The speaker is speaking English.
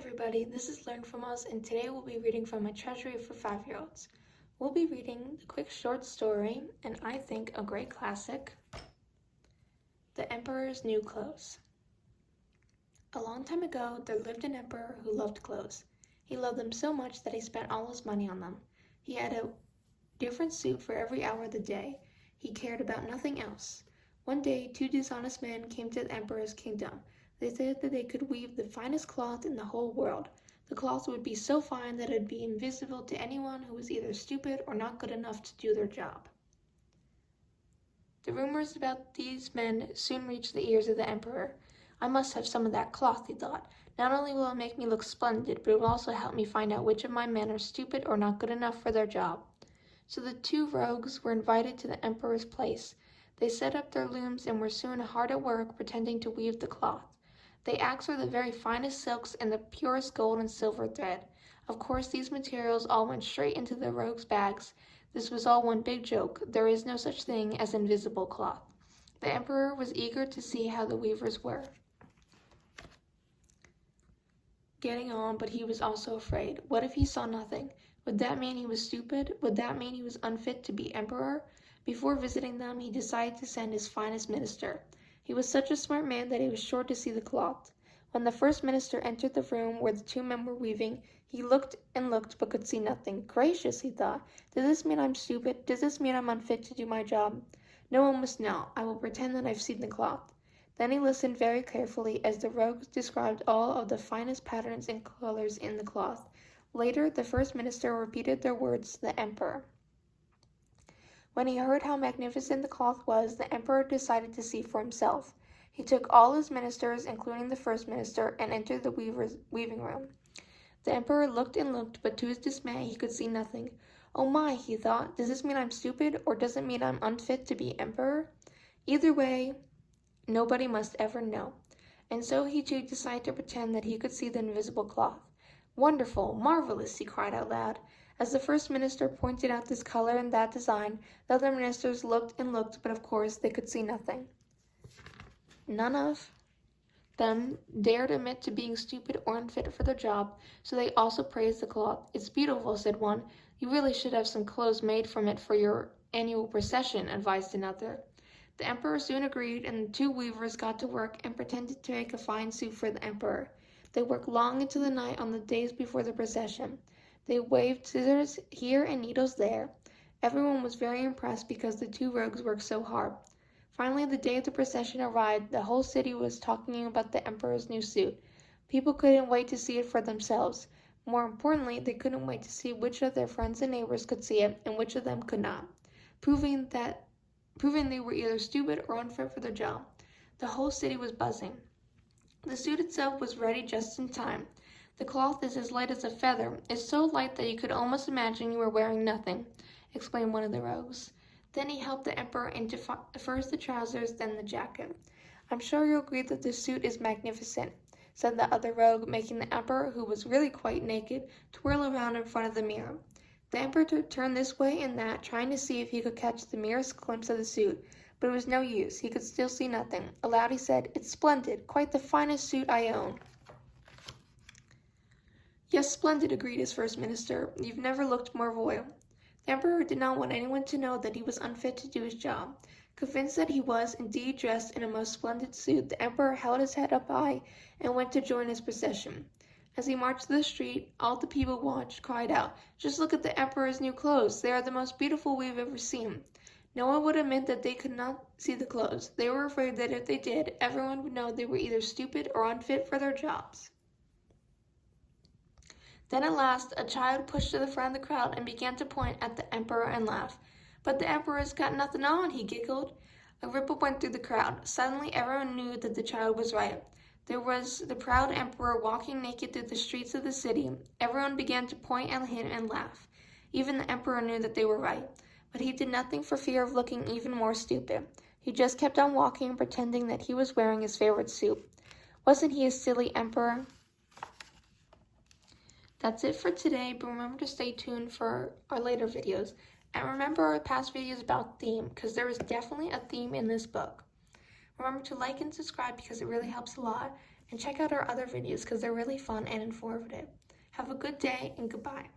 everybody, this is Learn From Us, and today we'll be reading from a treasury for 5-year-olds. We'll be reading the quick short story, and I think a great classic, The Emperor's New Clothes. A long time ago, there lived an emperor who loved clothes. He loved them so much that he spent all his money on them. He had a different suit for every hour of the day. He cared about nothing else. One day, two dishonest men came to the emperor's kingdom. They said that they could weave the finest cloth in the whole world. The cloth would be so fine that it would be invisible to anyone who was either stupid or not good enough to do their job. The rumors about these men soon reached the ears of the emperor. I must have some of that cloth, he thought. Not only will it make me look splendid, but it will also help me find out which of my men are stupid or not good enough for their job. So the two rogues were invited to the emperor's place. They set up their looms and were soon hard at work pretending to weave the cloth. They asked for the very finest silks and the purest gold and silver thread. Of course, these materials all went straight into the rogues' bags. This was all one big joke. There is no such thing as invisible cloth. The emperor was eager to see how the weavers were getting on, but he was also afraid. What if he saw nothing? Would that mean he was stupid? Would that mean he was unfit to be emperor? Before visiting them, he decided to send his finest minister. He was such a smart man that he was sure to see the cloth. When the first minister entered the room where the two men were weaving, he looked and looked but could see nothing. Gracious, he thought. Does this mean I'm stupid? Does this mean I'm unfit to do my job? No one must know. I will pretend that I've seen the cloth. Then he listened very carefully as the rogues described all of the finest patterns and colors in the cloth. Later, the first minister repeated their words to the emperor. When he heard how magnificent the cloth was, the emperor decided to see for himself. He took all his ministers, including the first minister, and entered the weaving room. The emperor looked and looked, but to his dismay he could see nothing. Oh my, he thought, does this mean I'm stupid, or does it mean I'm unfit to be emperor? Either way, nobody must ever know. And so he too decided to pretend that he could see the invisible cloth. Wonderful, marvelous, he cried out loud. As the first minister pointed out this color and that design, the other ministers looked and looked, but of course they could see nothing. None of them dared admit to being stupid or unfit for their job, so they also praised the cloth. It's beautiful, said one. You really should have some clothes made from it for your annual procession, advised another. The emperor soon agreed, and the two weavers got to work and pretended to make a fine suit for the emperor. They worked long into the night on the days before the procession. They waved scissors here and needles there. Everyone was very impressed because the two rogues worked so hard. Finally, the day of the procession arrived. The whole city was talking about the emperor's new suit. People couldn't wait to see it for themselves. More importantly, they couldn't wait to see which of their friends and neighbors could see it and which of them could not, proving they were either stupid or unfit for their job. The whole city was buzzing. The suit itself was ready just in time. The cloth is as light as a feather. It's so light that you could almost imagine you were wearing nothing, explained one of the rogues. Then he helped the emperor into first the trousers, then the jacket. I'm sure you'll agree that this suit is magnificent, said the other rogue, making the emperor, who was really quite naked, twirl around in front of the mirror. The emperor turned this way and that, trying to see if he could catch the merest glimpse of the suit, but it was no use. He could still see nothing. Aloud he said, It's splendid, quite the finest suit I own. Yes, splendid, agreed his first minister. You've never looked more royal. The emperor did not want anyone to know that he was unfit to do his job. Convinced that he was indeed dressed in a most splendid suit, the emperor held his head up high and went to join his procession. As he marched through the street, all the people watched, cried out, Just look at the emperor's new clothes. They are the most beautiful we've ever seen. No one would admit that they could not see the clothes. They were afraid that if they did, everyone would know they were either stupid or unfit for their jobs. Then at last, a child pushed to the front of the crowd and began to point at the emperor and laugh. But the emperor's got nothing on, he giggled. A ripple went through the crowd. Suddenly, everyone knew that the child was right. There was the proud emperor walking naked through the streets of the city. Everyone began to point at him and laugh. Even the emperor knew that they were right. But he did nothing for fear of looking even more stupid. He just kept on walking, pretending that he was wearing his favorite suit. Wasn't he a silly emperor? That's it for today, but remember to stay tuned for our later videos. And remember our past videos about theme, because there is definitely a theme in this book. Remember to like and subscribe because it really helps a lot. and check out our other videos because they're really fun and informative. Have a good day and goodbye.